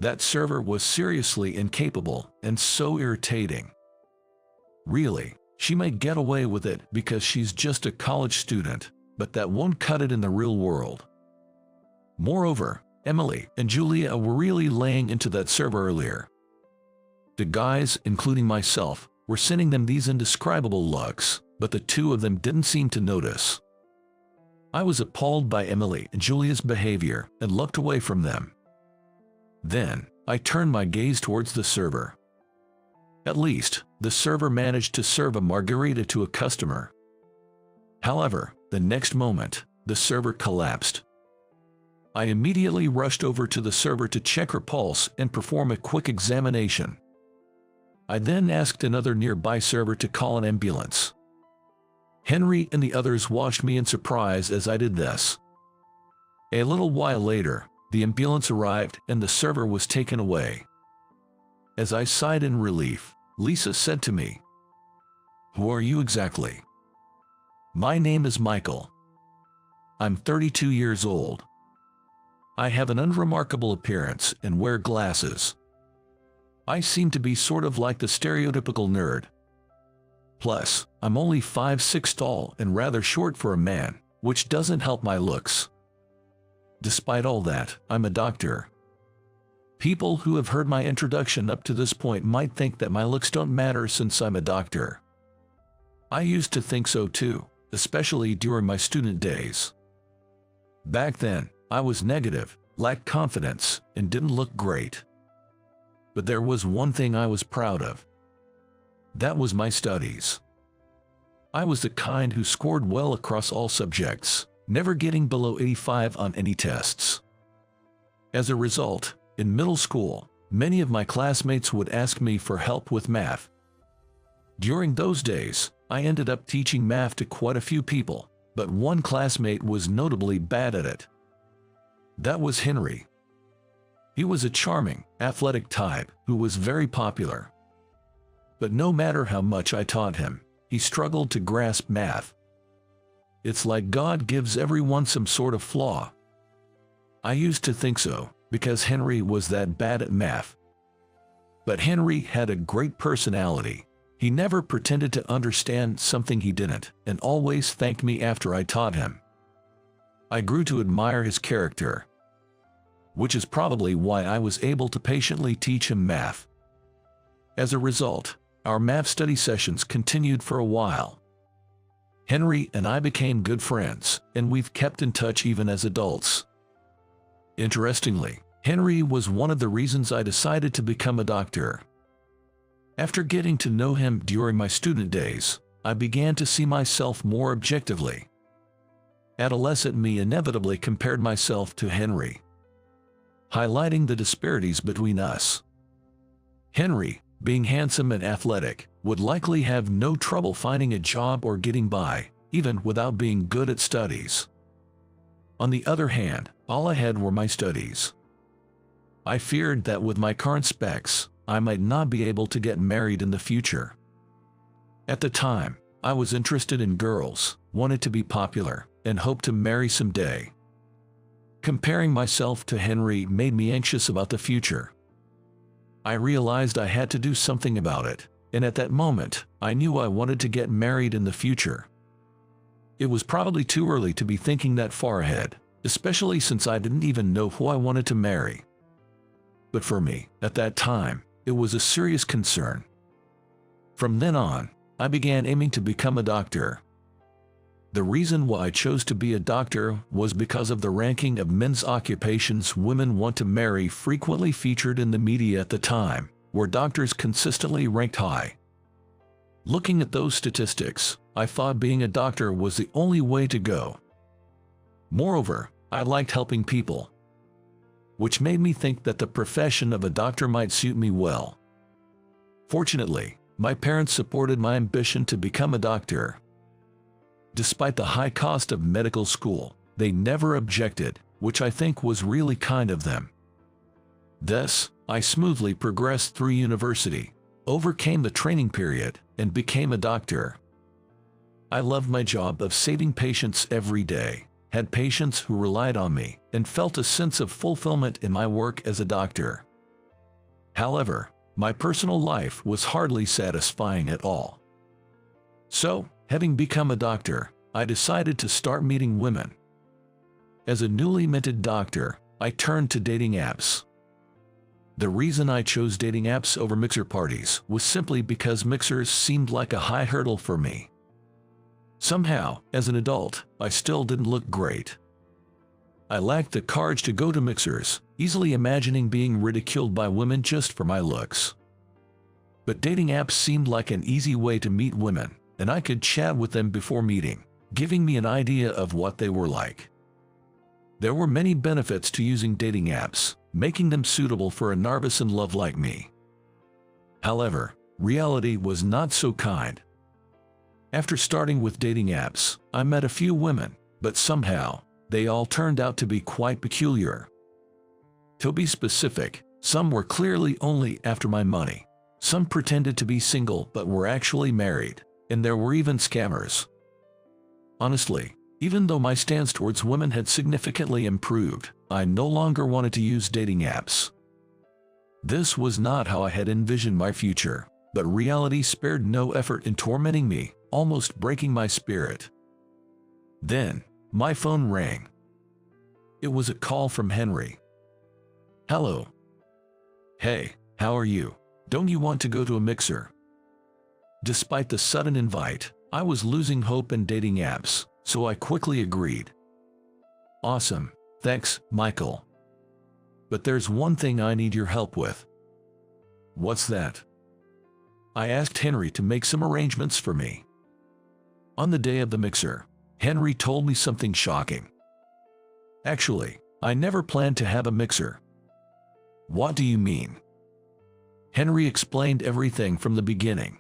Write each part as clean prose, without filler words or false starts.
That server was seriously incapable and so irritating. Really, she may get away with it because she's just a college student, but that won't cut it in the real world. Moreover, Emily and Julia were really laying into that server earlier. The guys, including myself, were sending them these indescribable looks, but the two of them didn't seem to notice. I was appalled by Emily and Julia's behavior and looked away from them. Then, I turned my gaze towards the server. At least, the server managed to serve a margarita to a customer. However, the next moment, the server collapsed. I immediately rushed over to the server to check her pulse and perform a quick examination. I then asked another nearby server to call an ambulance. Henry and the others watched me in surprise as I did this. A little while later, the ambulance arrived and the server was taken away. As I sighed in relief, Lisa said to me, "Who are you exactly?" "My name is Michael. I'm 32 years old. I have an unremarkable appearance and wear glasses. I seem to be sort of like the stereotypical nerd. Plus, I'm only 5'6" tall and rather short for a man, which doesn't help my looks. Despite all that, I'm a doctor." People who have heard my introduction up to this point might think that my looks don't matter since I'm a doctor. I used to think so too, especially during my student days. Back then, I was negative, lacked confidence, and didn't look great. But there was one thing I was proud of. That was my studies. I was the kind who scored well across all subjects, never getting below 85 on any tests. As a result, in middle school, many of my classmates would ask me for help with math. During those days, I ended up teaching math to quite a few people, but one classmate was notably bad at it. That was Henry. He was a charming, athletic type who was very popular. But no matter how much I taught him, he struggled to grasp math. It's like God gives everyone some sort of flaw. I used to think so, because Henry was that bad at math. But Henry had a great personality. He never pretended to understand something he didn't, and always thanked me after I taught him. I grew to admire his character, which is probably why I was able to patiently teach him math. As a result, our math study sessions continued for a while. Henry and I became good friends, and we've kept in touch even as adults. Interestingly, Henry was one of the reasons I decided to become a doctor. After getting to know him during my student days, I began to see myself more objectively. Adolescent me inevitably compared myself to Henry, highlighting the disparities between us. Henry, being handsome and athletic, would likely have no trouble finding a job or getting by, even without being good at studies. On the other hand, all I had were my studies. I feared that with my current specs, I might not be able to get married in the future. At the time, I was interested in girls, wanted to be popular, and hoped to marry someday. Comparing myself to Henry made me anxious about the future. I realized I had to do something about it, and at that moment, I knew I wanted to get married in the future. It was probably too early to be thinking that far ahead, especially since I didn't even know who I wanted to marry. But for me, at that time, it was a serious concern. From then on, I began aiming to become a doctor. The reason why I chose to be a doctor was because of the ranking of men's occupations women want to marry frequently featured in the media at the time, where doctors consistently ranked high. Looking at those statistics, I thought being a doctor was the only way to go. Moreover, I liked helping people, which made me think that the profession of a doctor might suit me well. Fortunately, my parents supported my ambition to become a doctor. Despite the high cost of medical school, they never objected, which I think was really kind of them. Thus, I smoothly progressed through university, overcame the training period, and became a doctor. I loved my job of saving patients every day, had patients who relied on me, and felt a sense of fulfillment in my work as a doctor. However, my personal life was hardly satisfying at all. So, having become a doctor, I decided to start meeting women. As a newly minted doctor, I turned to dating apps. The reason I chose dating apps over mixer parties was simply because mixers seemed like a high hurdle for me. Somehow, as an adult, I still didn't look great. I lacked the courage to go to mixers, easily imagining being ridiculed by women just for my looks. But dating apps seemed like an easy way to meet women, and I could chat with them before meeting, giving me an idea of what they were like. There were many benefits to using dating apps, making them suitable for a novice in love like me. However, reality was not so kind. After starting with dating apps, I met a few women, but somehow, they all turned out to be quite peculiar. To be specific, some were clearly only after my money. Some pretended to be single but were actually married, and there were even scammers. Honestly, even though my stance towards women had significantly improved, I no longer wanted to use dating apps. This was not how I had envisioned my future, but reality spared no effort in tormenting me, almost breaking my spirit. Then, my phone rang. It was a call from Henry. "Hello." "Hey, how are you? Don't you want to go to a mixer?" Despite the sudden invite, I was losing hope in dating apps, so I quickly agreed. "Awesome, thanks, Michael. But there's one thing I need your help with." "What's that?" I asked Henry to make some arrangements for me. On the day of the mixer, Henry told me something shocking. "Actually, I never planned to have a mixer." "What do you mean?" Henry explained everything from the beginning.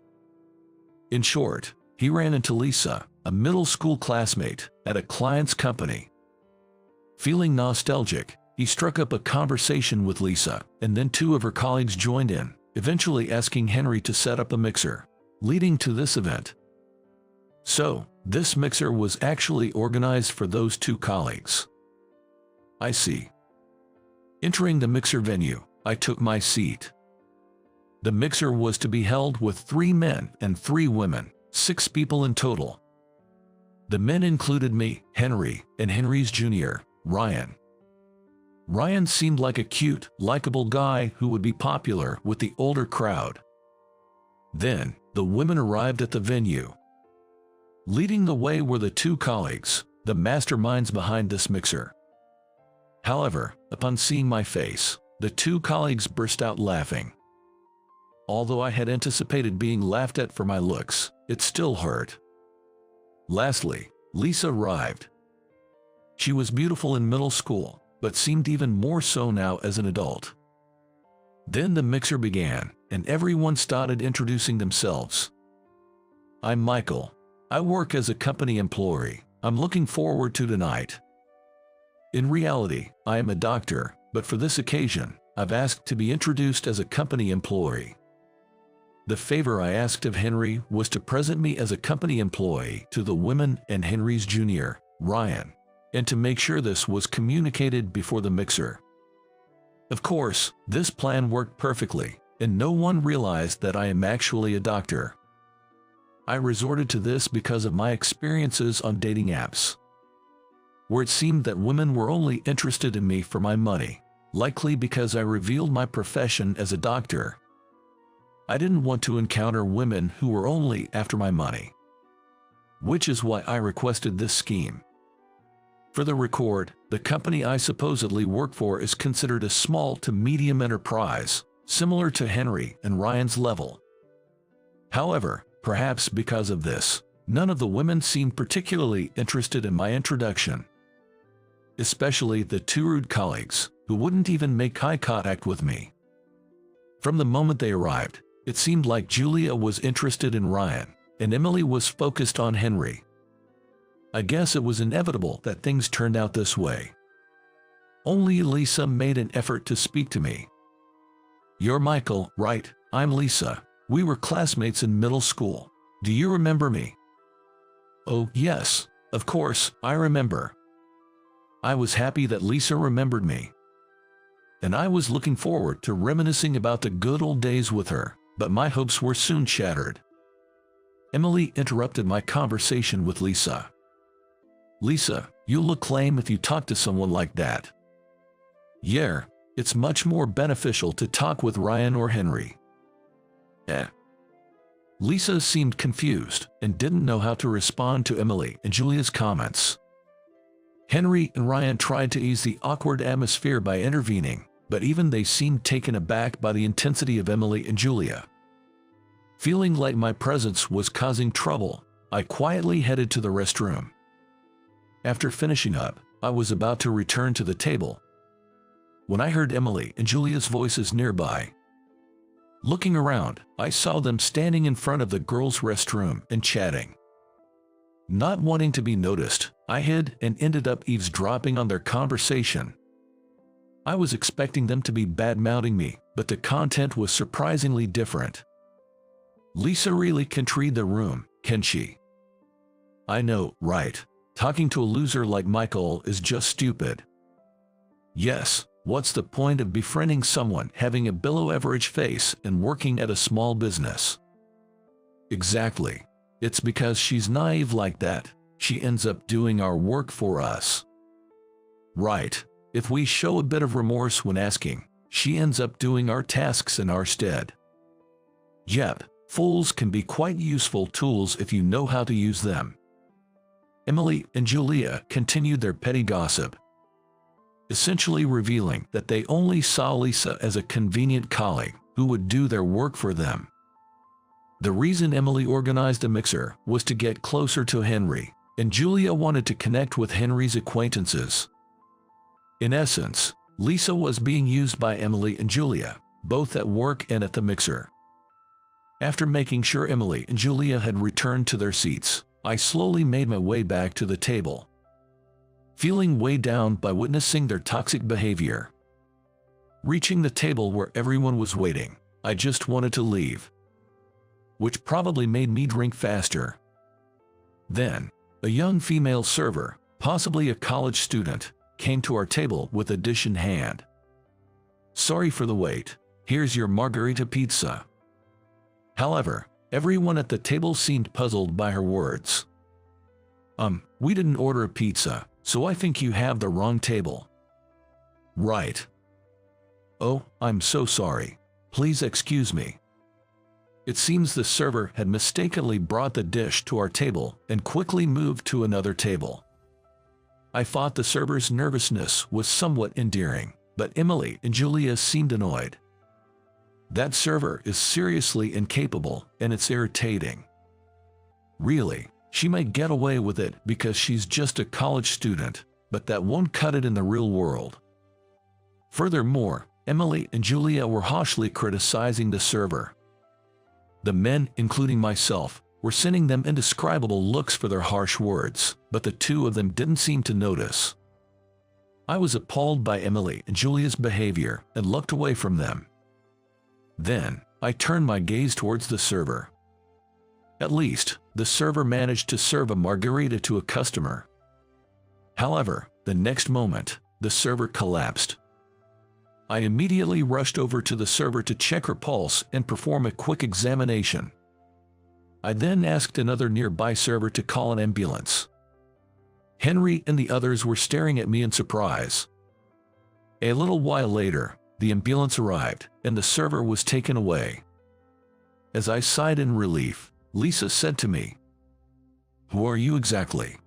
In short, he ran into Lisa, a middle school classmate, at a client's company. Feeling nostalgic, he struck up a conversation with Lisa, and then two of her colleagues joined in, eventually asking Henry to set up a mixer, leading to this event. So, this mixer was actually organized for those two colleagues. I see. Entering the mixer venue, I took my seat. The mixer was to be held with 3 men and 3 women, 6 people in total. The men included me, Henry, and Henry's junior, Ryan. Ryan seemed like a cute, likable guy who would be popular with the older crowd. Then, the women arrived at the venue. Leading the way were the 2 colleagues, the masterminds behind this mixer. However, upon seeing my face, the 2 colleagues burst out laughing. Although I had anticipated being laughed at for my looks, it still hurt. Lastly, Lisa arrived. She was beautiful in middle school, but seemed even more so now as an adult. Then the mixer began, and everyone started introducing themselves. "I'm Michael. I work as a company employee. I'm looking forward to tonight." In reality, I am a doctor, but for this occasion, I've asked to be introduced as a company employee. The favor I asked of Henry was to present me as a company employee to the women and Henry's junior, Ryan, and to make sure this was communicated before the mixer. Of course, this plan worked perfectly, and no one realized that I am actually a doctor. I resorted to this because of my experiences on dating apps, where it seemed that women were only interested in me for my money, likely because I revealed my profession as a doctor. I didn't want to encounter women who were only after my money, which is why I requested this scheme. For the record, the company I supposedly work for is considered a small to medium enterprise, similar to Henry and Ryan's level. However, perhaps because of this, none of the women seemed particularly interested in my introduction. Especially the 2 rude colleagues, who wouldn't even make eye contact with me. From the moment they arrived, it seemed like Julia was interested in Ryan, and Emily was focused on Henry. I guess it was inevitable that things turned out this way. Only Lisa made an effort to speak to me. "You're Michael, right? I'm Lisa. We were classmates in middle school. Do you remember me?" "Oh, yes, of course, I remember." I was happy that Lisa remembered me. and I was looking forward to reminiscing about the good old days with her, but my hopes were soon shattered. Emily interrupted my conversation with Lisa. "Lisa, you look lame if you talk to someone like that." "Yeah, it's much more beneficial to talk with Ryan or Henry." Lisa seemed confused and didn't know how to respond to Emily and Julia's comments. Henry and Ryan tried to ease the awkward atmosphere by intervening, but even they seemed taken aback by the intensity of Emily and Julia. Feeling like my presence was causing trouble, I quietly headed to the restroom. After finishing up, I was about to return to the table when I heard Emily and Julia's voices nearby. Looking around, I saw them standing in front of the girls' restroom and chatting. Not wanting to be noticed, I hid and ended up eavesdropping on their conversation. I was expecting them to be bad-mouthing me, but the content was surprisingly different. "Lisa really can't read the room, can she?" "I know, right? Talking to a loser like Michael is just stupid." "Yes, what's the point of befriending someone having a below-average face and working at a small business?" "Exactly. It's because she's naive like that. She ends up doing our work for us." "Right. If we show a bit of remorse when asking, she ends up doing our tasks in our stead." "Yep, fools can be quite useful tools if you know how to use them." Emily and Julia continued their petty gossip, essentially revealing that they only saw Lisa as a convenient colleague who would do their work for them. The reason Emily organized a mixer was to get closer to Henry, and Julia wanted to connect with Henry's acquaintances. In essence, Lisa was being used by Emily and Julia, both at work and at the mixer. After making sure Emily and Julia had returned to their seats, I slowly made my way back to the table, feeling weighed down by witnessing their toxic behavior. Reaching the table where everyone was waiting, I just wanted to leave, which probably made me drink faster. Then, a young female server, possibly a college student, came to our table with a dish in hand. "Sorry for the wait, here's your margarita pizza." However, everyone at the table seemed puzzled by her words. We didn't order a pizza, so I think you have the wrong table." "Right. Oh, I'm so sorry. Please excuse me." It seems the server had mistakenly brought the dish to our table and quickly moved to another table. I thought the server's nervousness was somewhat endearing, but Emily and Julia seemed annoyed. That server is seriously incapable, and it's irritating. Really, she might get away with it because she's just a college student, but that won't cut it in the real world. Furthermore, Emily and Julia were harshly criticizing the server. The men, including myself, were sending them indescribable looks for their harsh words, but the two of them didn't seem to notice. I was appalled by Emily and Julia's behavior and looked away from them. Then, I turned my gaze towards the server. At least, the server managed to serve a margarita to a customer. However, the next moment, the server collapsed. I immediately rushed over to the server to check her pulse and perform a quick examination. I then asked another nearby server to call an ambulance. Henry and the others were staring at me in surprise. A little while later, the ambulance arrived, and the server was taken away. As I sighed in relief, Lisa said to me, "Who are you exactly?"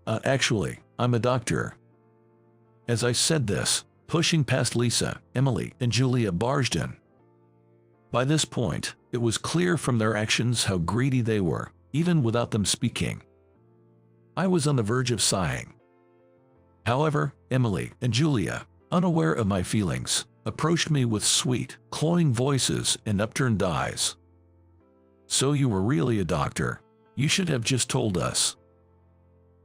Actually, I'm a doctor." As I said this, pushing past Lisa, Emily and Julia barged in. By this point, it was clear from their actions how greedy they were, even without them speaking. I was on the verge of sighing. However, Emily and Julia, unaware of my feelings, approached me with sweet, cloying voices and upturned eyes. "So you were really a doctor? You should have just told us.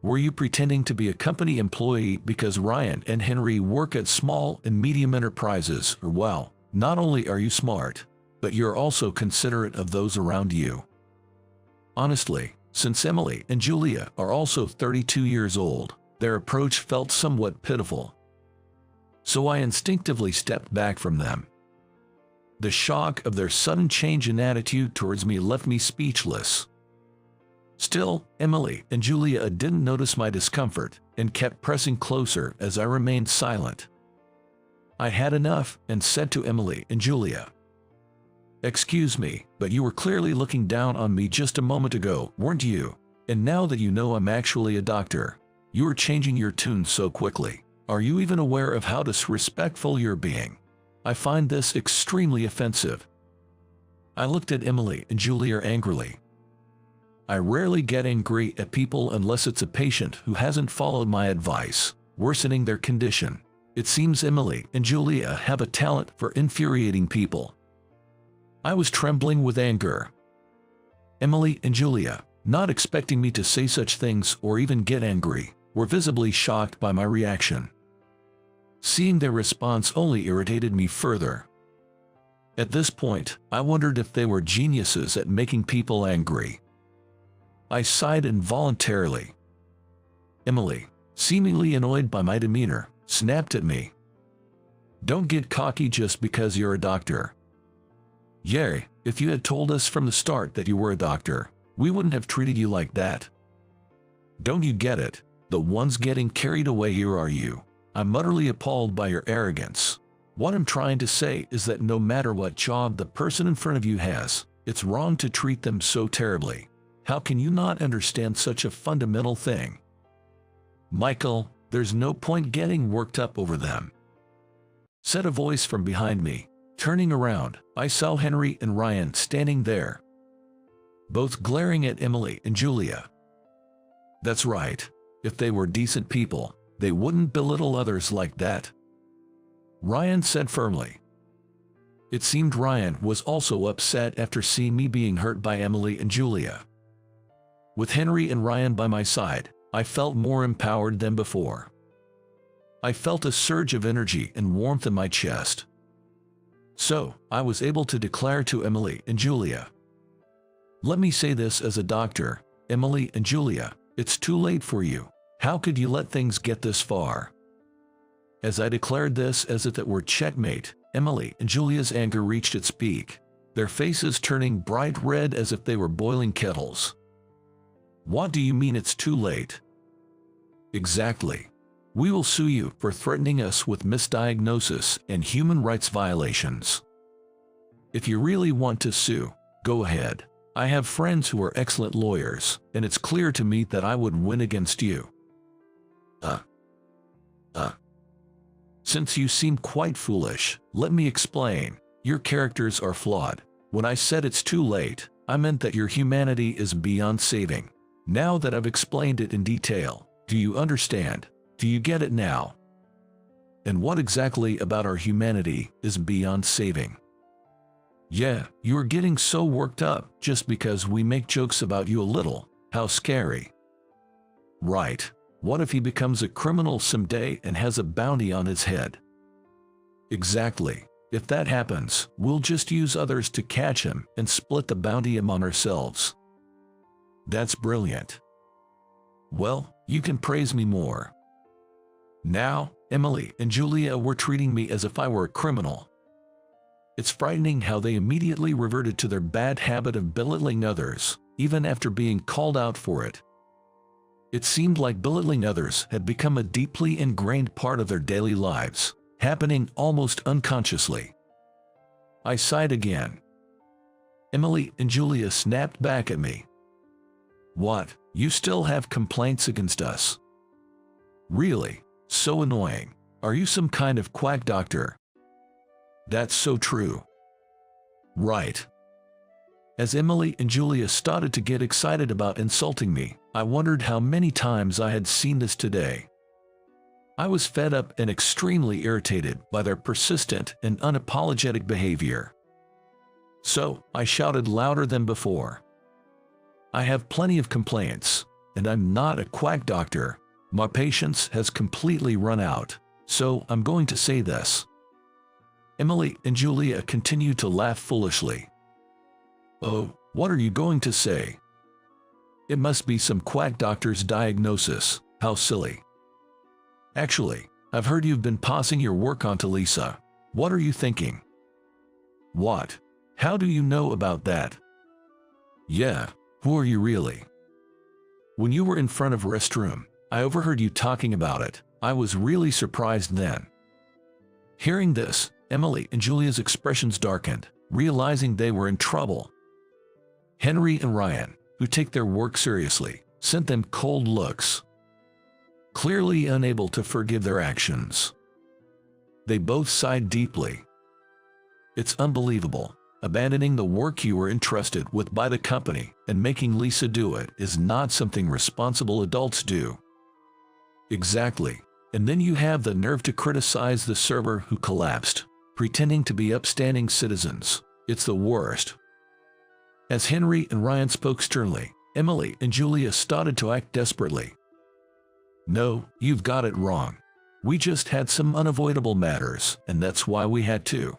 Were you pretending to be a company employee because Ryan and Henry work at small and medium enterprises? Or well, not only are you smart, but you're also considerate of those around you." Honestly, since Emily and Julia are also 32 years old, their approach felt somewhat pitiful. so I instinctively stepped back from them. The shock of their sudden change in attitude towards me left me speechless. Still, Emily and Julia didn't notice my discomfort and kept pressing closer as I remained silent. I had enough and said to Emily and Julia, "Excuse me, but you were clearly looking down on me just a moment ago, weren't you? And now that you know I'm actually a doctor, you are changing your tune so quickly. Are you even aware of how disrespectful you're being? I find this extremely offensive." I looked at Emily and Julia angrily. I rarely get angry at people unless it's a patient who hasn't followed my advice, worsening their condition. It seems Emily and Julia have a talent for infuriating people. I was trembling with anger. Emily and Julia, not expecting me to say such things or even get angry, were visibly shocked by my reaction. Seeing their response only irritated me further. At this point, I wondered if they were geniuses at making people angry. I sighed involuntarily. Emily, seemingly annoyed by my demeanor, snapped at me. "Don't get cocky just because you're a doctor. Yeah, if you had told us from the start that you were a doctor, we wouldn't have treated you like that. Don't you get it? The ones getting carried away here are you." I'm utterly appalled by your arrogance. What I'm trying to say is that no matter what job the person in front of you has, it's wrong to treat them so terribly. How can you not understand such a fundamental thing? "Michael, there's no point getting worked up over them," said a voice from behind me. Turning around, I saw Henry and Ryan standing there, both glaring at Emily and Julia. That's right. If they were decent people, they wouldn't belittle others like that, Ryan said firmly. It seemed Ryan was also upset after seeing me being hurt by Emily and Julia. With Henry and Ryan by my side, I felt more empowered than before. I felt a surge of energy and warmth in my chest. So, I was able to declare to Emily and Julia, "Let me say this as a doctor, Emily and Julia, it's too late for you. How could you let things get this far?" As I declared this as if it were checkmate, Emily and Julia's anger reached its peak, their faces turning bright red as if they were boiling kettles. "What do you mean it's too late?" "Exactly. We will sue you for threatening us with misdiagnosis and human rights violations. If you really want to sue, go ahead. I have friends who are excellent lawyers, and it's clear to me that I would win against you." Since you seem quite foolish, let me explain. Your characters are flawed. When I said it's too late, I meant that your humanity is beyond saving. Now that I've explained it in detail, do you understand? Do you get it now? And what exactly about our humanity is beyond saving? Yeah, you're getting so worked up just because we make jokes about you a little. How scary. Right. What if he becomes a criminal someday and has a bounty on his head? Exactly. If that happens, we'll just use others to catch him and split the bounty among ourselves. That's brilliant. Well, you can praise me more. Now, Emily and Julia were treating me as if I were a criminal. It's frightening how they immediately reverted to their bad habit of belittling others, even after being called out for it. It seemed like belittling others had become a deeply ingrained part of their daily lives, happening almost unconsciously. I sighed again. Emily and Julia snapped back at me. "What, you still have complaints against us? Really? So annoying. Are you some kind of quack doctor?" "That's so true." "Right." As Emily and Julia started to get excited about insulting me, I wondered how many times I had seen this today. I was fed up and extremely irritated by their persistent and unapologetic behavior. So, I shouted louder than before. "I have plenty of complaints, and I'm not a quack doctor. My patience has completely run out, so I'm going to say this." Emily and Julia continued to laugh foolishly. "Oh, what are you going to say?" "It must be some quack doctor's diagnosis. How silly." "Actually, I've heard you've been passing your work on to Lisa. What are you thinking? What? How do you know about that? Yeah, who are you really? When you were in front of restroom, I overheard you talking about it. I was really surprised then. Hearing this, Emily and Julia's expressions darkened, realizing they were in trouble. Henry and Ryan, who take their work seriously, sent them cold looks, clearly unable to forgive their actions. They both sighed deeply. It's unbelievable. Abandoning the work you were entrusted with by the company and making Lisa do it is not something responsible adults do. Exactly. And then you have the nerve to criticize the server who collapsed, pretending to be upstanding citizens. It's the worst. As Henry and Ryan spoke sternly, Emily and Julia started to act desperately. No, you've got it wrong. We just had some unavoidable matters, and that's why we had to.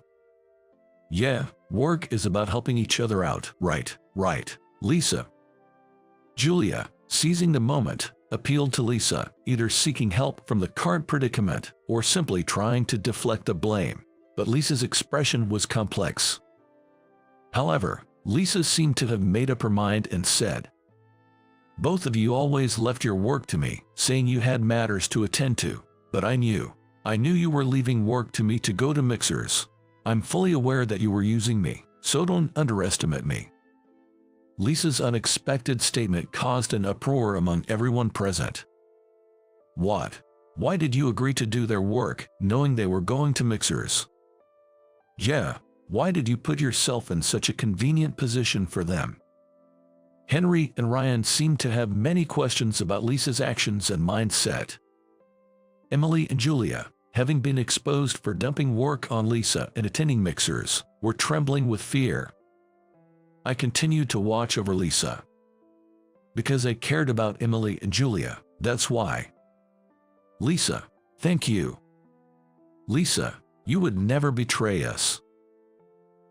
Yeah, work is about helping each other out, right, Lisa. Julia, seizing the moment, appealed to Lisa, either seeking help from the current predicament or simply trying to deflect the blame, but Lisa's expression was complex. However, Lisa seemed to have made up her mind and said, "Both of you always left your work to me, saying you had matters to attend to, but I knew you were leaving work to me to go to mixers. I'm fully aware that you were using me, so don't underestimate me." Lisa's unexpected statement caused an uproar among everyone present. What? Why did you agree to do their work, knowing they were going to mixers? Yeah, why did you put yourself in such a convenient position for them? Henry and Ryan seemed to have many questions about Lisa's actions and mindset. Emily and Julia, having been exposed for dumping work on Lisa and attending mixers, were trembling with fear. I continued to watch over Lisa. Because I cared about Emily and Julia, that's why. Lisa, thank you. Lisa, you would never betray us.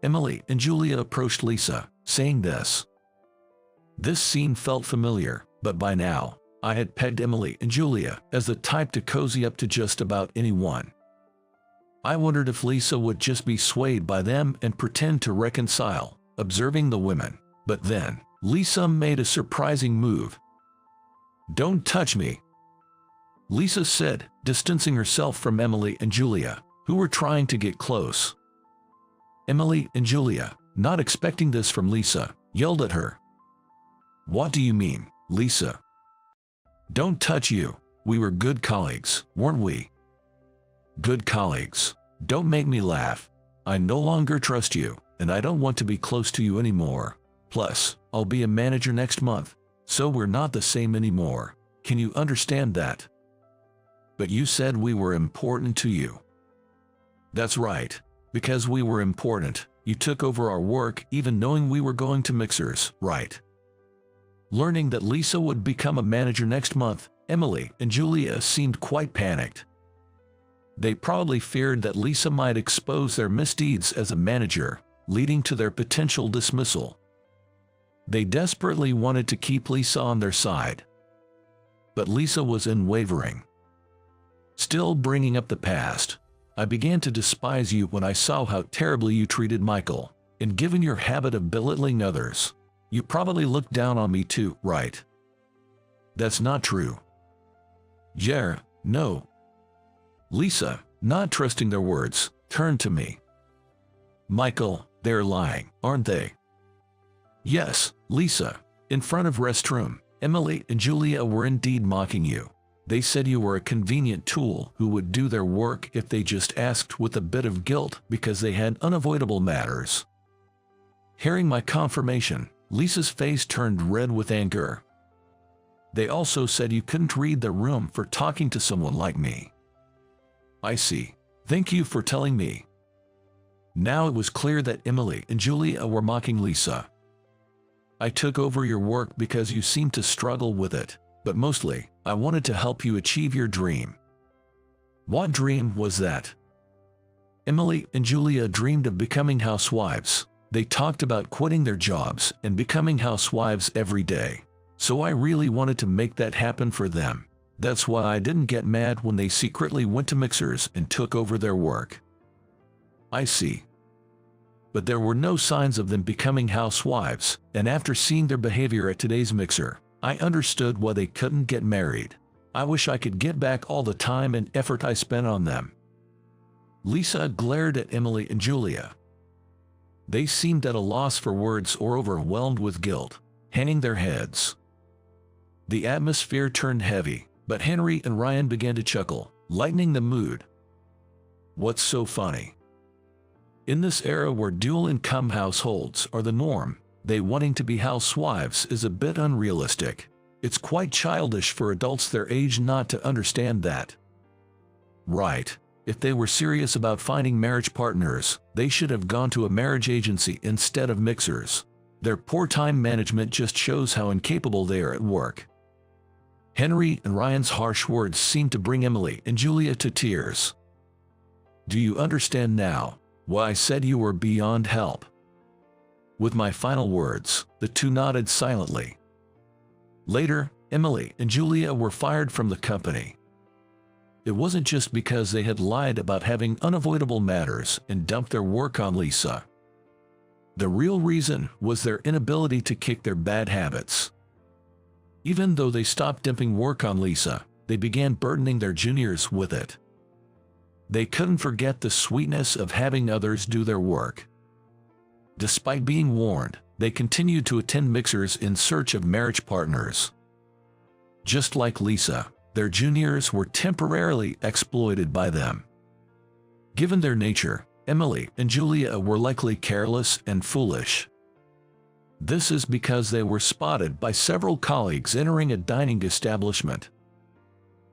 Emily and Julia approached Lisa, saying this. This scene felt familiar, but by now, I had pegged Emily and Julia as the type to cozy up to just about anyone. I wondered if Lisa would just be swayed by them and pretend to reconcile, observing the women, but then, Lisa made a surprising move. "Don't touch me," Lisa said, distancing herself from Emily and Julia, who were trying to get close. Emily and Julia, not expecting this from Lisa, yelled at her. "What do you mean, Lisa? Don't touch you. We were good colleagues, weren't we?" "Good colleagues. Don't make me laugh. I no longer trust you, and I don't want to be close to you anymore. Plus, I'll be a manager next month, so we're not the same anymore. Can you understand that?" "But you said we were important to you." "That's right. Because we were important, you took over our work even knowing we were going to mixers, right?" Learning that Lisa would become a manager next month, Emily and Julia seemed quite panicked. They probably feared that Lisa might expose their misdeeds as a manager, leading to their potential dismissal. They desperately wanted to keep Lisa on their side. But Lisa was unwavering. Still bringing up the past, "I began to despise you when I saw how terribly you treated Michael, and given your habit of belittling others, you probably looked down on me too, right?" "That's not true." "Yeah, no." Lisa, not trusting their words, turned to me. "Michael, they're lying, aren't they?" "Yes, Lisa. In front of restroom, Emily and Julia were indeed mocking you. They said you were a convenient tool who would do their work if they just asked with a bit of guilt because they had unavoidable matters." Hearing my confirmation, Lisa's face turned red with anger. "They also said you couldn't read the room for talking to someone like me." "I see. Thank you for telling me." Now it was clear that Emily and Julia were mocking Lisa. "I took over your work because you seemed to struggle with it, but mostly, I wanted to help you achieve your dream." "What dream was that?" Emily and Julia dreamed of becoming housewives. They talked about quitting their jobs and becoming housewives every day. So I really wanted to make that happen for them. That's why I didn't get mad when they secretly went to mixers and took over their work. I see. But there were no signs of them becoming housewives, and after seeing their behavior at today's mixer, I understood why they couldn't get married. I wish I could get back all the time and effort I spent on them. Lisa glared at Emily and Julia. They seemed at a loss for words or overwhelmed with guilt, hanging their heads. The atmosphere turned heavy, but Henry and Ryan began to chuckle, lightening the mood. What's so funny? In this era where dual-income households are the norm, they wanting to be housewives is a bit unrealistic. It's quite childish for adults their age not to understand that. Right. If they were serious about finding marriage partners, they should have gone to a marriage agency instead of mixers. Their poor time management just shows how incapable they are at work. Henry and Ryan's harsh words seemed to bring Emily and Julia to tears. Do you understand now why I said you were beyond help? With my final words, the two nodded silently. Later, Emily and Julia were fired from the company. It wasn't just because they had lied about having unavoidable matters and dumped their work on Lisa. The real reason was their inability to kick their bad habits. Even though they stopped dumping work on Lisa, they began burdening their juniors with it. They couldn't forget the sweetness of having others do their work. Despite being warned, they continued to attend mixers in search of marriage partners. Just like Lisa, their juniors were temporarily exploited by them. Given their nature, Emily and Julia were likely careless and foolish. This is because they were spotted by several colleagues entering a dining establishment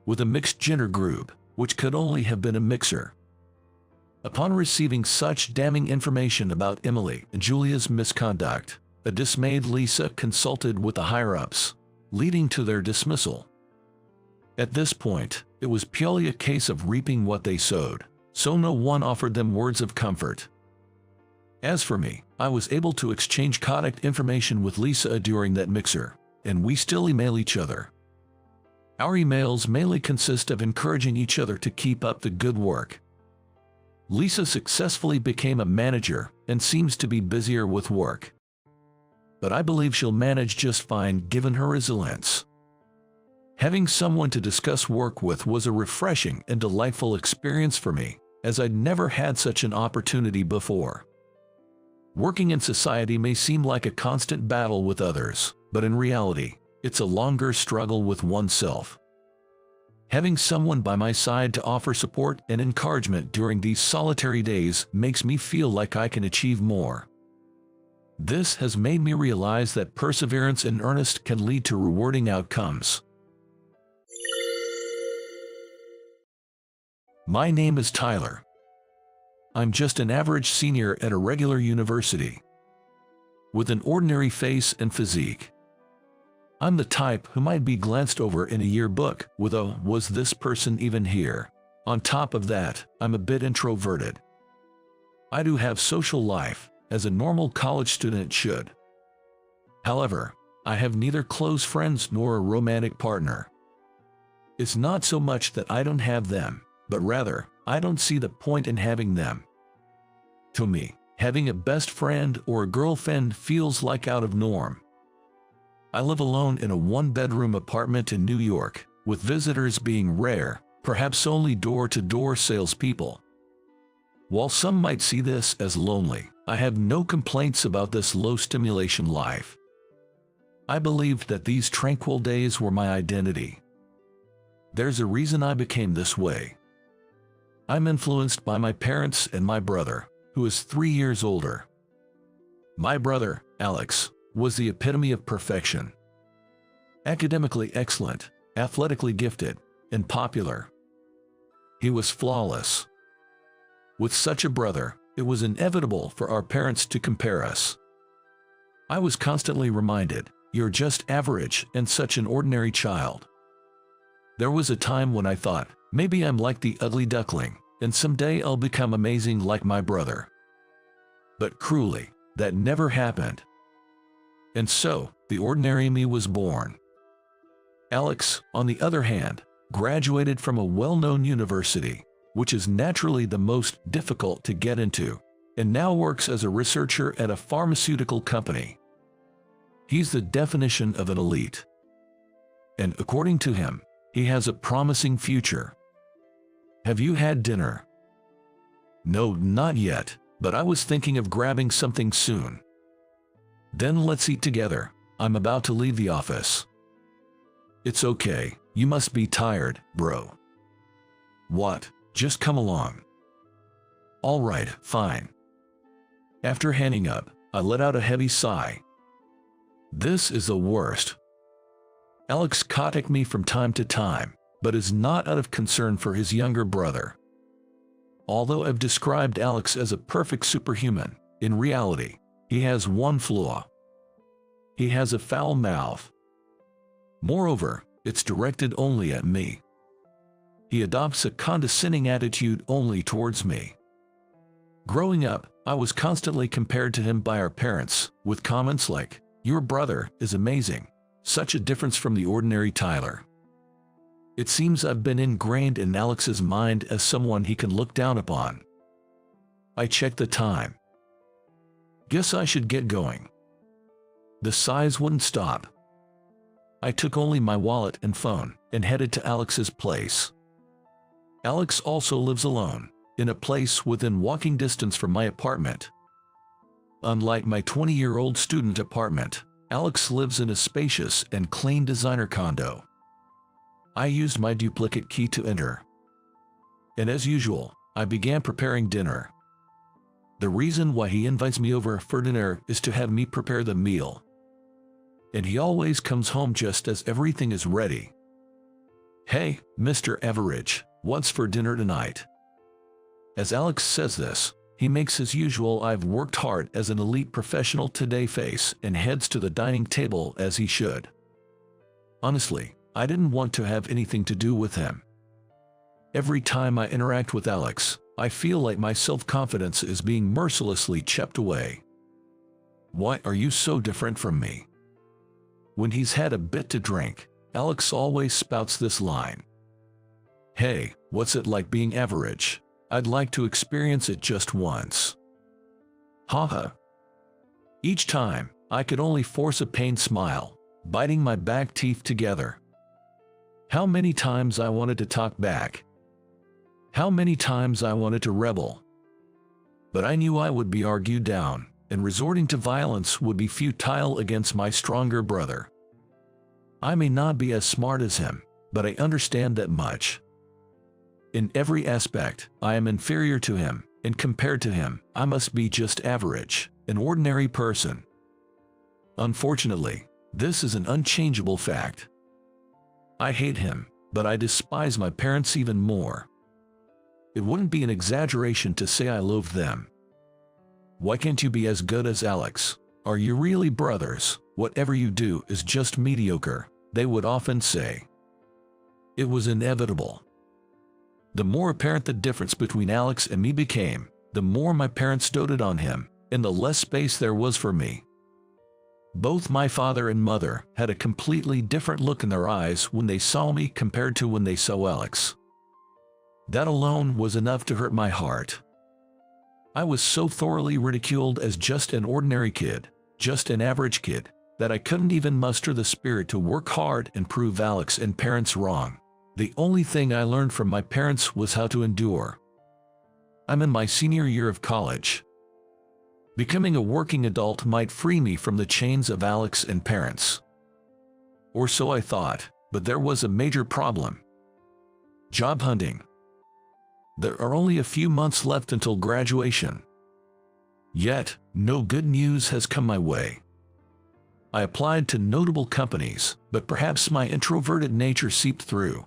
with a mixed gender group, which could only have been a mixer. Upon receiving such damning information about Emily and Julia's misconduct, a dismayed Lisa consulted with the higher-ups, leading to their dismissal. At this point, it was purely a case of reaping what they sowed, so no one offered them words of comfort. As for me, I was able to exchange contact information with Lisa during that mixer, and we still email each other. Our emails mainly consist of encouraging each other to keep up the good work. Lisa successfully became a manager and seems to be busier with work. But I believe she'll manage just fine given her resilience. Having someone to discuss work with was a refreshing and delightful experience for me, as I'd never had such an opportunity before. Working in society may seem like a constant battle with others, but in reality, it's a longer struggle with oneself. Having someone by my side to offer support and encouragement during these solitary days makes me feel like I can achieve more. This has made me realize that perseverance and earnest can lead to rewarding outcomes. My name is Tyler. I'm just an average senior at a regular university, with an ordinary face and physique. I'm the type who might be glanced over in a yearbook with a "was this person even here?" On top of that, I'm a bit introverted. I do have social life, as a normal college student should. However, I have neither close friends nor a romantic partner. It's not so much that I don't have them, but rather, I don't see the point in having them. To me, having a best friend or a girlfriend feels like out of norm. I live alone in a one-bedroom apartment in New York, with visitors being rare, perhaps only door-to-door salespeople. While some might see this as lonely, I have no complaints about this low-stimulation life. I believed that these tranquil days were my identity. There's a reason I became this way. I'm influenced by my parents and my brother, who is 3 years older. My brother, Alex, was the epitome of perfection. Academically excellent, athletically gifted, and popular. He was flawless. With such a brother, it was inevitable for our parents to compare us. I was constantly reminded, "You're just average and such an ordinary child." There was a time when I thought, maybe I'm like the ugly duckling, and someday I'll become amazing like my brother. But cruelly, that never happened. And so, the ordinary me was born. Alex, on the other hand, graduated from a well-known university, which is naturally the most difficult to get into, and now works as a researcher at a pharmaceutical company. He's the definition of an elite. And according to him, he has a promising future. Have you had dinner? No, not yet, but I was thinking of grabbing something soon. Then let's eat together. I'm about to leave the office. It's okay, you must be tired, bro. What? Just come along. All right, fine. After hanging up, I let out a heavy sigh. This is the worst. Alex contacts me from time to time, but is not out of concern for his younger brother. Although I've described Alex as a perfect superhuman, in reality, he has one flaw. He has a foul mouth. Moreover, it's directed only at me. He adopts a condescending attitude only towards me. Growing up, I was constantly compared to him by our parents, with comments like, "Your brother is amazing. Such a difference from the ordinary Tyler." It seems I've been ingrained in Alex's mind as someone he can look down upon. I checked the time. Guess I should get going. The sighs wouldn't stop. I took only my wallet and phone and headed to Alex's place. Alex also lives alone, in a place within walking distance from my apartment. Unlike my 20-year-old student apartment, Alex lives in a spacious and clean designer condo. I used my duplicate key to enter. And as usual, I began preparing dinner. The reason why he invites me over for dinner is to have me prepare the meal. And he always comes home just as everything is ready. "Hey, Mr. Average, what's for dinner tonight?" As Alex says this, he makes his usual "I've worked hard as an elite professional today" face and heads to the dining table as he should. Honestly, I didn't want to have anything to do with him. Every time I interact with Alex, I feel like my self-confidence is being mercilessly chipped away. Why are you so different from me? When he's had a bit to drink, Alex always spouts this line. "Hey, what's it like being average? I'd like to experience it just once." Haha. Each time, I could only force a pained smile, biting my back teeth together. How many times I wanted to talk back. How many times I wanted to rebel. But I knew I would be argued down, and resorting to violence would be futile against my stronger brother. I may not be as smart as him, but I understand that much. In every aspect, I am inferior to him, and compared to him, I must be just average, an ordinary person. Unfortunately, this is an unchangeable fact. I hate him, but I despise my parents even more. It wouldn't be an exaggeration to say I loathe them. Why can't you be as good as Alex? Are you really brothers? Whatever you do is just mediocre, they would often say. It was inevitable. The more apparent the difference between Alex and me became, the more my parents doted on him, and the less space there was for me. Both my father and mother had a completely different look in their eyes when they saw me compared to when they saw Alex. That alone was enough to hurt my heart. I was so thoroughly ridiculed as just an ordinary kid, just an average kid, that I couldn't even muster the spirit to work hard and prove Alex and parents wrong. The only thing I learned from my parents was how to endure. I'm in my senior year of college. Becoming a working adult might free me from the chains of Alex and parents. Or so I thought, but there was a major problem. Job hunting. There are only a few months left until graduation. Yet, no good news has come my way. I applied to notable companies, but perhaps my introverted nature seeped through.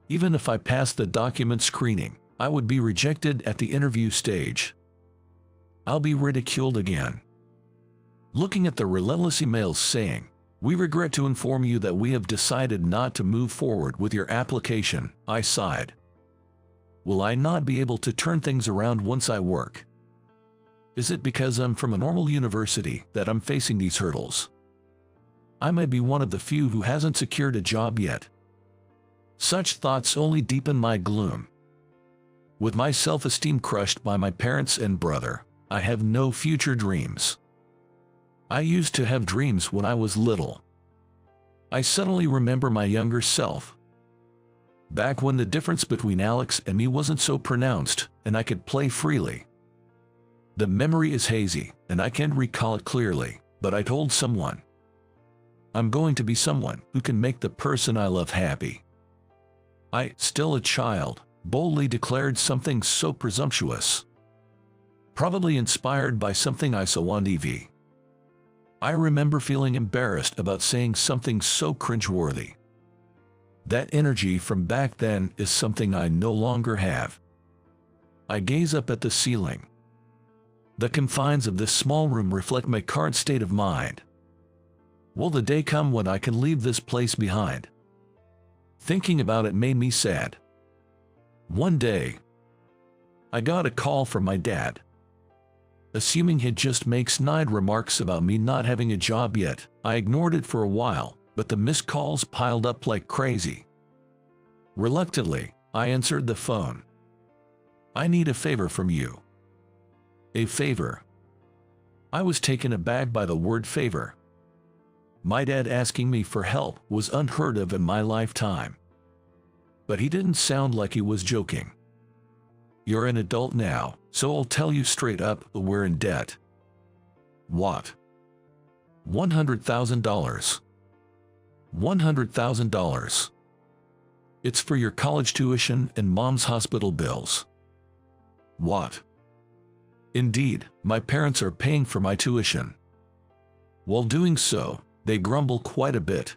Even if I passed the document screening, I would be rejected at the interview stage. I'll be ridiculed again. Looking at the relentless emails saying, "We regret to inform you that we have decided not to move forward with your application," I sighed. Will I not be able to turn things around once I work? Is it because I'm from a normal university that I'm facing these hurdles? I may be one of the few who hasn't secured a job yet. Such thoughts only deepen my gloom. With my self-esteem crushed by my parents and brother, I have no future dreams. I used to have dreams when I was little. I suddenly remember my younger self. Back when the difference between Alex and me wasn't so pronounced, and I could play freely. The memory is hazy, and I can't recall it clearly, but I told someone, I'm going to be someone who can make the person I love happy. I, still a child, boldly declared something so presumptuous. Probably inspired by something I saw on TV. I remember feeling embarrassed about saying something so cringeworthy. That energy from back then is something I no longer have. I gaze up at the ceiling. The confines of this small room reflect my current state of mind. Will the day come when I can leave this place behind? Thinking about it made me sad. One day, I got a call from my dad. Assuming he'd just made snide remarks about me not having a job yet, I ignored it for a while, but the missed calls piled up like crazy. Reluctantly, I answered the phone. I need a favor from you. A favor? I was taken aback by the word favor. My dad asking me for help was unheard of in my lifetime. But he didn't sound like he was joking. You're an adult now, so I'll tell you straight up, we're in debt. What? $100,000. $100,000. It's for your college tuition and mom's hospital bills. What? Indeed, my parents are paying for my tuition. While doing so, they grumble quite a bit.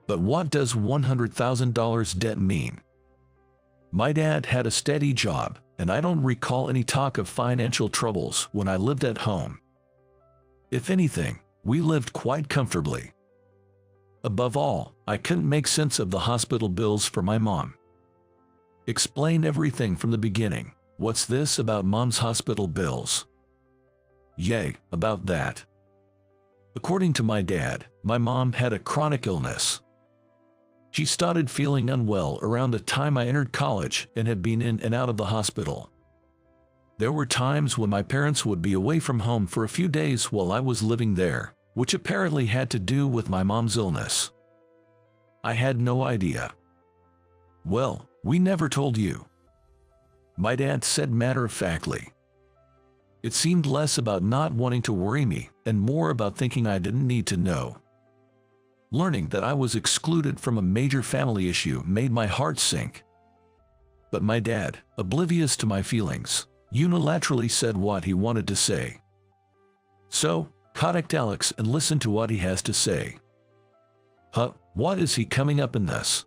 But what does $100,000 debt mean? My dad had a steady job, and I don't recall any talk of financial troubles when I lived at home. If anything, we lived quite comfortably. Above all, I couldn't make sense of the hospital bills for my mom. Explain everything from the beginning. What's this about mom's hospital bills? Yay, about that. According to my dad, my mom had a chronic illness. She started feeling unwell around the time I entered college and had been in and out of the hospital. There were times when my parents would be away from home for a few days while I was living there, which apparently had to do with my mom's illness. I had no idea. Well, we never told you. My dad said matter-of-factly. It seemed less about not wanting to worry me and more about thinking I didn't need to know. Learning that I was excluded from a major family issue made my heart sink. But my dad, oblivious to my feelings, unilaterally said what he wanted to say. So, contact Alex and listen to what he has to say. Huh, what is he coming up in this?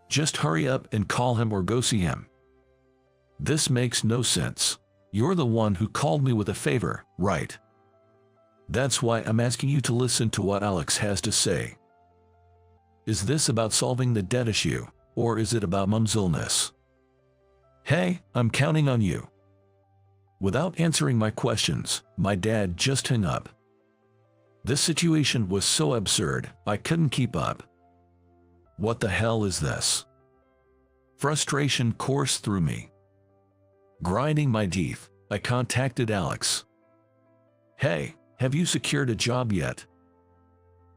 Just hurry up and call him or go see him. This makes no sense. You're the one who called me with a favor, right? That's why I'm asking you to listen to what Alex has to say. Is this about solving the debt issue, or is it about mom's illness? Hey, I'm counting on you. Without answering my questions, my dad just hung up. This situation was so absurd, I couldn't keep up. What the hell is this? Frustration coursed through me. Grinding my teeth, I contacted Alex. Hey, have you secured a job yet?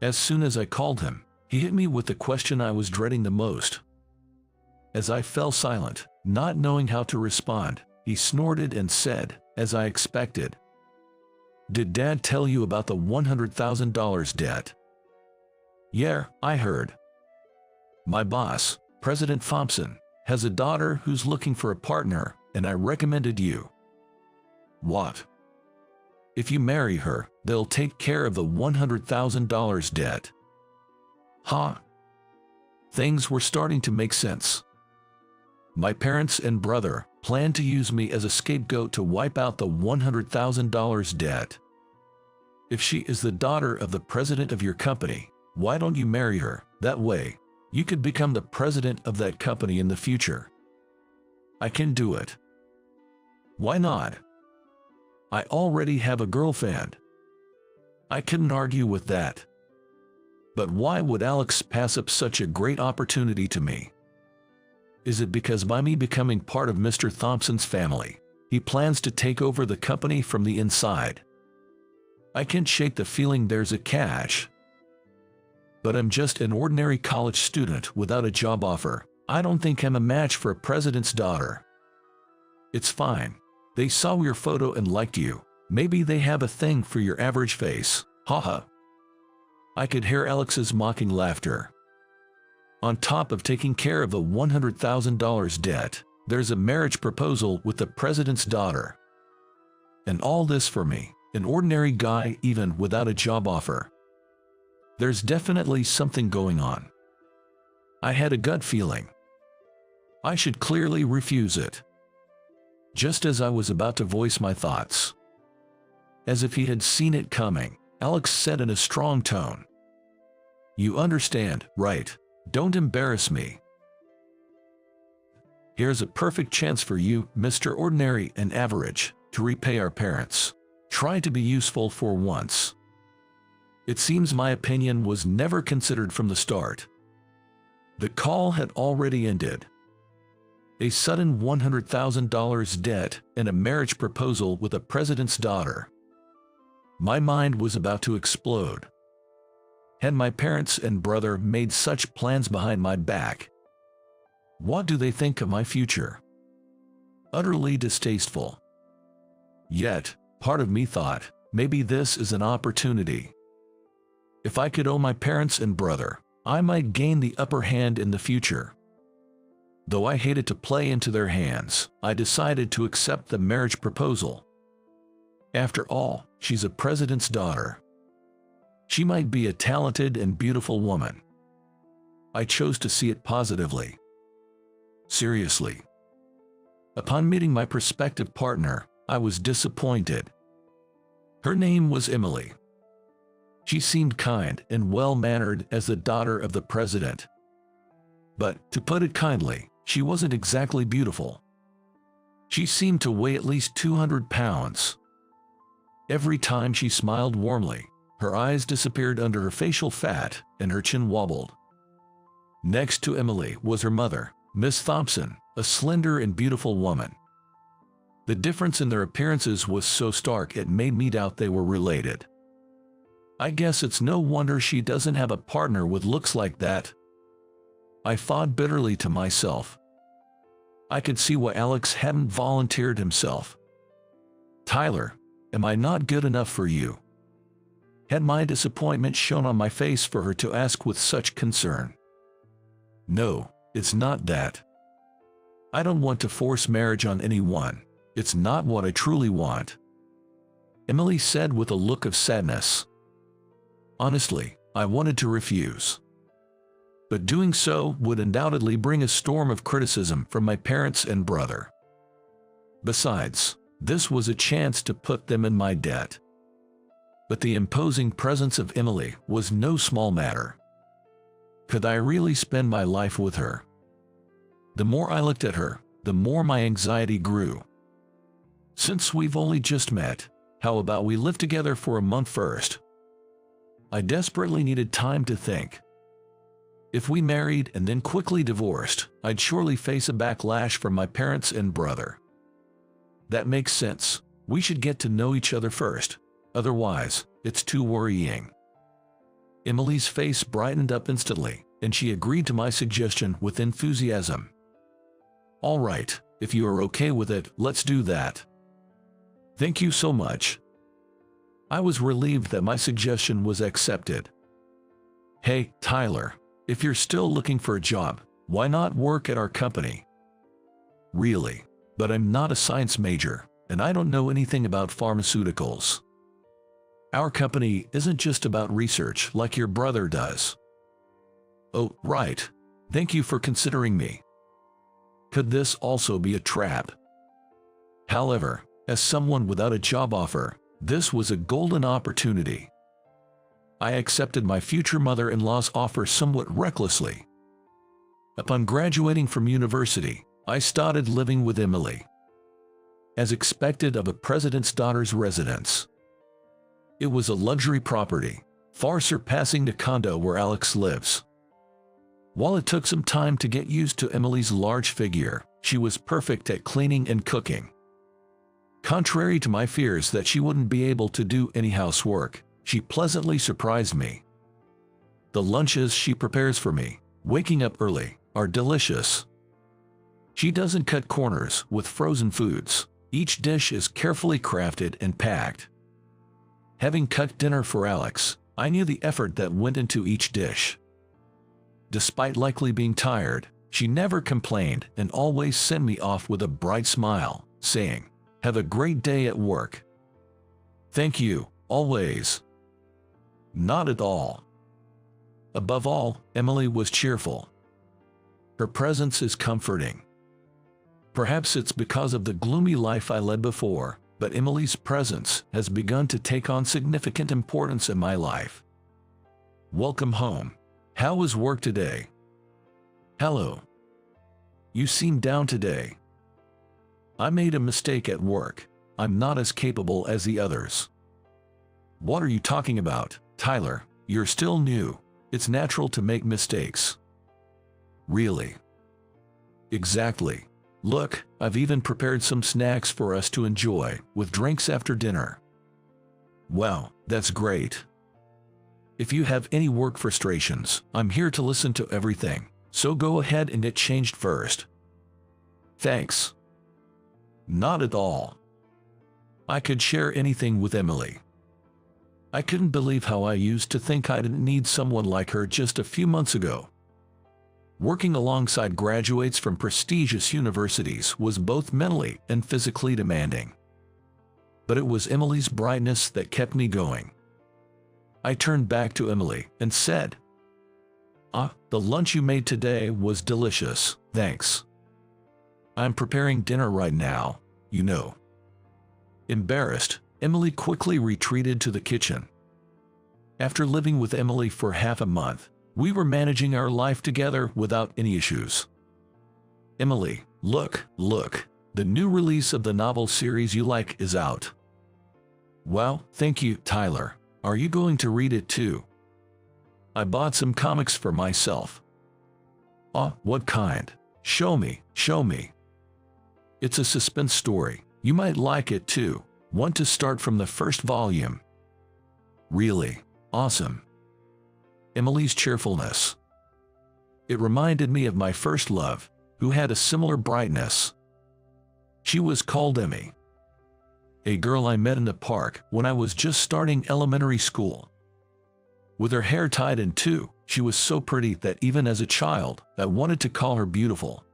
As soon as I called him, he hit me with the question I was dreading the most. As I fell silent, not knowing how to respond, he snorted and said, as I expected, "Did Dad tell you about the $100,000 debt?" "Yeah, I heard. My boss, President Thompson, has a daughter who's looking for a partner, and I recommended you." "What?" "If you marry her, they'll take care of the $100,000 debt." Huh? Things were starting to make sense. My parents and brother planned to use me as a scapegoat to wipe out the $100,000 debt. If she is the daughter of the president of your company, why don't you marry her? That way, you could become the president of that company in the future. I can do it. Why not? I already have a girlfriend. I couldn't argue with that. But why would Alex pass up such a great opportunity to me? Is it because by me becoming part of Mr. Thompson's family, he plans to take over the company from the inside? I can't shake the feeling there's a catch. But I'm just an ordinary college student without a job offer. I don't think I'm a match for a president's daughter. It's fine. They saw your photo and liked you. Maybe they have a thing for your average face. Haha. I could hear Alex's mocking laughter. On top of taking care of the $100,000 debt, there's a marriage proposal with the president's daughter. And all this for me, an ordinary guy even without a job offer. There's definitely something going on. I had a gut feeling. I should clearly refuse it. Just as I was about to voice my thoughts, as if he had seen it coming, Alex said in a strong tone, "You understand, right? Don't embarrass me. Here's a perfect chance for you, Mr. Ordinary and Average, to repay our parents. Try to be useful for once." It seems my opinion was never considered from the start. The call had already ended. A sudden $100,000 debt and a marriage proposal with a president's daughter. My mind was about to explode. Had my parents and brother made such plans behind my back? What do they think of my future? Utterly distasteful. Yet, part of me thought, maybe this is an opportunity. If I could owe my parents and brother, I might gain the upper hand in the future. Though I hated to play into their hands, I decided to accept the marriage proposal. After all, she's a president's daughter. She might be a talented and beautiful woman. I chose to see it positively. Seriously. Upon meeting my prospective partner, I was disappointed. Her name was Emily. She seemed kind and well-mannered as the daughter of the president. But, to put it kindly, she wasn't exactly beautiful. She seemed to weigh at least 200 pounds. Every time she smiled warmly, her eyes disappeared under her facial fat and her chin wobbled. Next to Emily was her mother, Miss Thompson, a slender and beautiful woman. The difference in their appearances was so stark it made me doubt they were related. I guess it's no wonder she doesn't have a partner with looks like that. I thought bitterly to myself. I could see why Alex hadn't volunteered himself. "Tyler, am I not good enough for you?" Had my disappointment shown on my face for her to ask with such concern? No, it's not that. I don't want to force marriage on anyone. It's not what I truly want, Emily said with a look of sadness. Honestly, I wanted to refuse. But doing so would undoubtedly bring a storm of criticism from my parents and brother. Besides, this was a chance to put them in my debt. But the imposing presence of Emily was no small matter. Could I really spend my life with her? The more I looked at her, the more my anxiety grew. Since we've only just met, how about we live together for a month first? I desperately needed time to think. If we married and then quickly divorced, I'd surely face a backlash from my parents and brother. That makes sense. We should get to know each other first. Otherwise, it's too worrying. Emily's face brightened up instantly, and she agreed to my suggestion with enthusiasm. All right, if you are okay with it, let's do that. Thank you so much. I was relieved that my suggestion was accepted. Hey, Tyler, if you're still looking for a job, why not work at our company? Really, but I'm not a science major, and I don't know anything about pharmaceuticals. Our company isn't just about research like your brother does. Oh, right. Thank you for considering me. Could this also be a trap? However, as someone without a job offer, this was a golden opportunity. I accepted my future mother-in-law's offer somewhat recklessly. Upon graduating from university, I started living with Emily. As expected of a president's daughter's residence. It was a luxury property, far surpassing the condo where Alex lives. While it took some time to get used to Emily's large figure, she was perfect at cleaning and cooking. Contrary to my fears that she wouldn't be able to do any housework, she pleasantly surprised me. The lunches she prepares for me, waking up early, are delicious. She doesn't cut corners with frozen foods. Each dish is carefully crafted and packed. Having cooked dinner for Alex, I knew the effort that went into each dish. Despite likely being tired, she never complained and always sent me off with a bright smile, saying, "Have a great day at work." "Thank you, always." Not at all. Above all, Emily was cheerful. Her presence is comforting. Perhaps it's because of the gloomy life I led before, but Emily's presence has begun to take on significant importance in my life. "Welcome home. How was work today?" "Hello. You seem down today." "I made a mistake at work. I'm not as capable as the others." "What are you talking about, Tyler? You're still new. It's natural to make mistakes." "Really?" "Exactly. Look, I've even prepared some snacks for us to enjoy, with drinks after dinner." "Wow, that's great. If you have any work frustrations, I'm here to listen to everything, so go ahead and get changed first." "Thanks." Not at all. I could share anything with Emily. I couldn't believe how I used to think I didn't need someone like her just a few months ago. Working alongside graduates from prestigious universities was both mentally and physically demanding. But it was Emily's brightness that kept me going. I turned back to Emily and said, The lunch you made today was delicious, thanks. I'm preparing dinner right now, you know." Embarrassed, Emily quickly retreated to the kitchen. After living with Emily for half a month, we were managing our life together without any issues. "Emily, look, the new release of the novel series you like is out." "Well, thank you, Tyler. Are you going to read it too?" "I bought some comics for myself." What kind? Show me. It's a suspense story. You might like it too. Want to start from the first volume?" "Really? Awesome." Emily's cheerfulness. It reminded me of my first love, who had a similar brightness. She was called Emmy. A girl I met in the park when I was just starting elementary school. With her hair tied in two, she was so pretty that even as a child, I wanted to call her beautiful.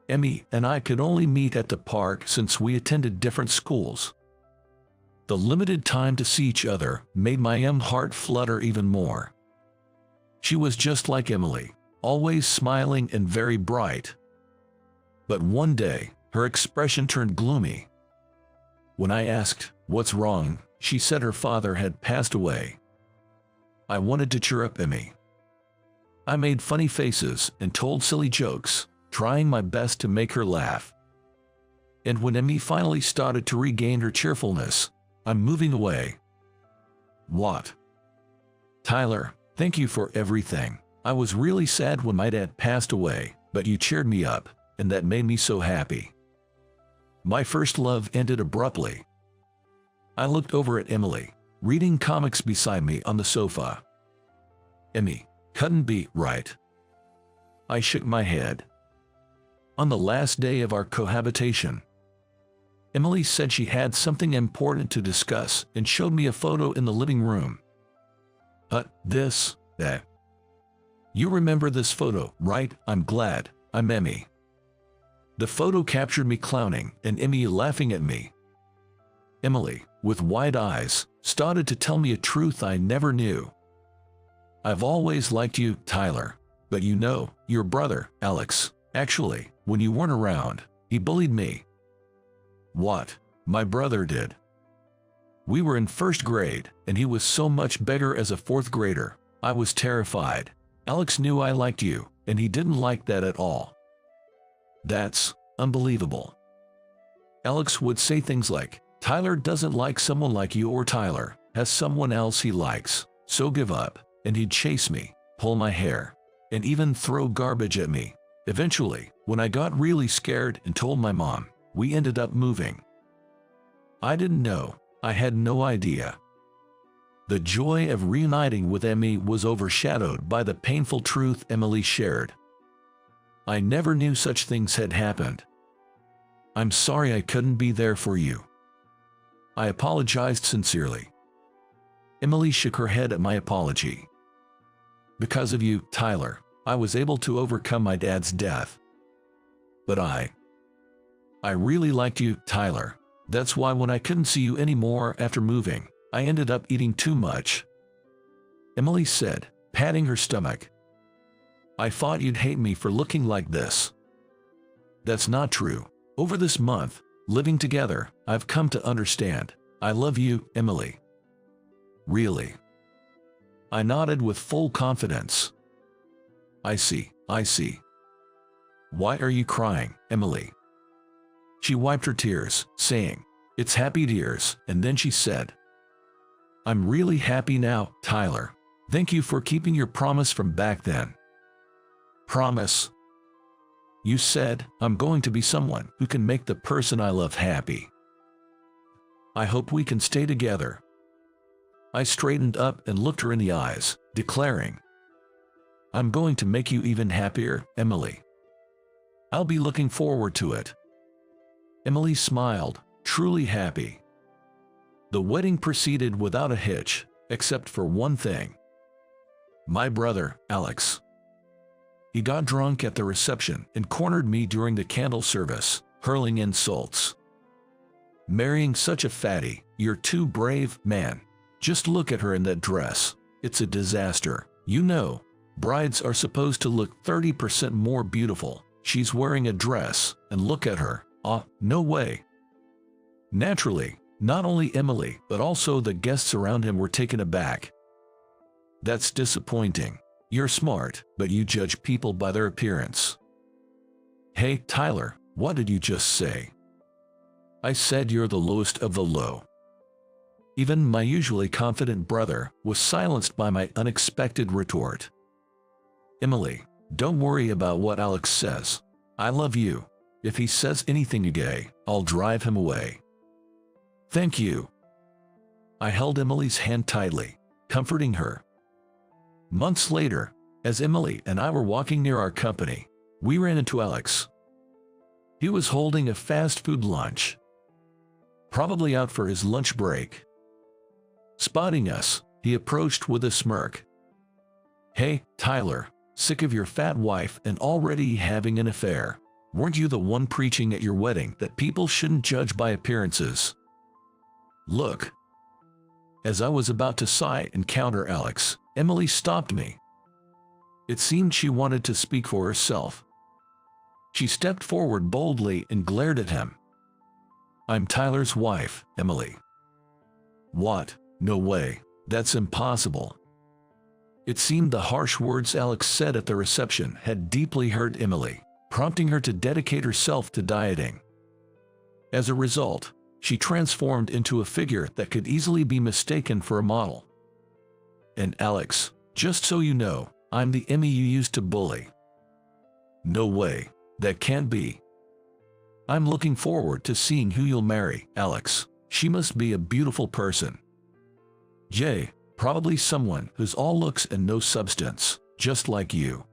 Emmy and I could only meet at the park since we attended different schools. The limited time to see each other made my heart flutter even more. She was just like Emily, always smiling and very bright. But one day, her expression turned gloomy. When I asked, "What's wrong?" she said her father had passed away. I wanted to cheer up Emmy. I made funny faces and told silly jokes, trying my best to make her laugh. And when Emmy finally started to regain her cheerfulness, I'm moving away. "What?" "Tyler, thank you for everything. I was really sad when my dad passed away, but you cheered me up, and that made me so happy." My first love ended abruptly. I looked over at Emily, reading comics beside me on the sofa. "Emmy, couldn't be right." I shook my head. On the last day of our cohabitation, Emily said she had something important to discuss and showed me a photo in the living room. That. "You remember this photo, right? I'm glad. I'm Emmy." The photo captured me clowning and Emmy laughing at me. Emily, with wide eyes, started to tell me a truth I never knew. "I've always liked you, Tyler, but you know, your brother, Alex, actually, when you weren't around, he bullied me." "What? My brother did?" "We were in first grade, and he was so much bigger as a fourth grader. I was terrified. Alex knew I liked you, and he didn't like that at all." "That's unbelievable." Alex would say things like, "Tyler doesn't like someone like you," or "Tyler has someone else he likes," so give up, and he'd chase me, pull my hair, and even throw garbage at me. Eventually, when I got really scared and told my mom, we ended up moving. I didn't know. I had no idea. The joy of reuniting with Emmy was overshadowed by the painful truth Emily shared. I never knew such things had happened. I'm sorry I couldn't be there for you. I apologized sincerely. Emily shook her head at my apology. Because of you, Tyler, I was able to overcome my dad's death. But I really liked you, Tyler. That's why when I couldn't see you anymore after moving, I ended up eating too much. Emily said, patting her stomach. I thought you'd hate me for looking like this. That's not true. Over this month, living together, I've come to understand. I love you, Emily. Really? I nodded with full confidence. I see. Why are you crying, Emily? She wiped her tears, saying, It's happy tears, and then she said, I'm really happy now, Tyler. Thank you for keeping your promise from back then. Promise? You said, I'm going to be someone who can make the person I love happy. I hope we can stay together. I straightened up and looked her in the eyes, declaring, I'm going to make you even happier, Emily. I'll be looking forward to it. Emily smiled, truly happy. The wedding proceeded without a hitch, except for one thing. My brother, Alex. He got drunk at the reception and cornered me during the candle service, hurling insults. Marrying such a fatty, you're too brave, man. Just look at her in that dress. It's a disaster. You know, brides are supposed to look 30% more beautiful. She's wearing a dress, and look at her. No way. Naturally, not only Emily, but also the guests around him were taken aback. That's disappointing. You're smart, but you judge people by their appearance. Hey, Tyler, what did you just say? I said you're the lowest of the low. Even my usually confident brother was silenced by my unexpected retort. Emily, don't worry about what Alex says. I love you. If he says anything gay, I'll drive him away. Thank you. I held Emily's hand tightly, comforting her. Months later, as Emily and I were walking near our company, we ran into Alex. He was holding a fast food lunch, probably out for his lunch break. Spotting us, he approached with a smirk. Hey, Tyler, sick of your fat wife and already having an affair. Weren't you the one preaching at your wedding that people shouldn't judge by appearances? Look. As I was about to sigh and counter Alex, Emily stopped me. It seemed she wanted to speak for herself. She stepped forward boldly and glared at him. I'm Tyler's wife, Emily. What? No way. That's impossible. It seemed the harsh words Alex said at the reception had deeply hurt Emily, prompting her to dedicate herself to dieting. As a result, she transformed into a figure that could easily be mistaken for a model. And Alex, just so you know, I'm the Emmy you used to bully. No way. That can't be. I'm looking forward to seeing who you'll marry, Alex. She must be a beautiful person. Jay, probably someone who's all looks and no substance, just like you.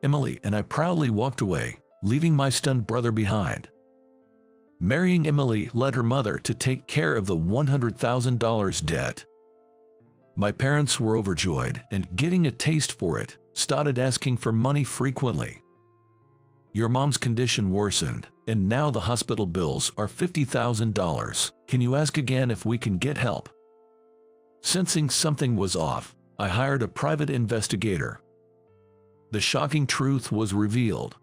Emily and I proudly walked away, leaving my stunned brother behind. Marrying Emily led her mother to take care of the $100,000 debt. My parents were overjoyed and, getting a taste for it, started asking for money frequently. Your mom's condition worsened, and now the hospital bills are $50,000. Can you ask again if we can get help? Sensing something was off, I hired a private investigator. The shocking truth was revealed.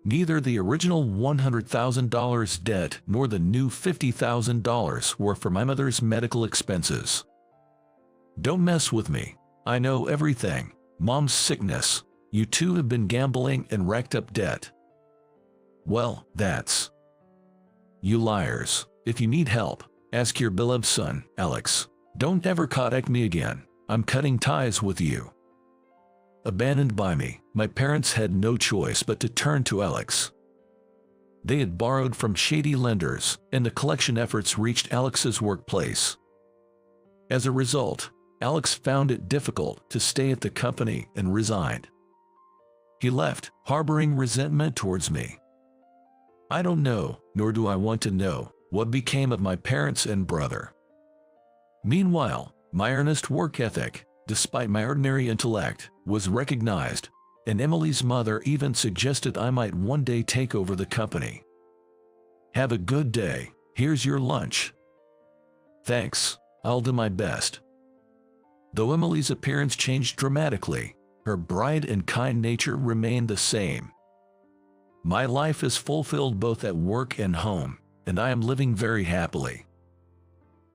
Neither the original $100,000 debt nor the new $50,000 were for my mother's medical expenses. Don't mess with me. I know everything. Mom's sickness. You two have been gambling and racked up debt. Well, that's... You liars. If you need help, ask your beloved son, Alex. Don't ever contact me again. I'm cutting ties with you. Abandoned by me, my parents had no choice but to turn to Alex. They had borrowed from shady lenders, and the collection efforts reached Alex's workplace. As a result, Alex found it difficult to stay at the company and resigned. He left, harboring resentment towards me. I don't know, nor do I want to know, what became of my parents and brother. Meanwhile, my earnest work ethic, despite my ordinary intellect, was recognized, and Emily's mother even suggested I might one day take over the company. Have a good day, here's your lunch. Thanks, I'll do my best. Though Emily's appearance changed dramatically, her bright and kind nature remained the same. My life is fulfilled both at work and home, and I am living very happily.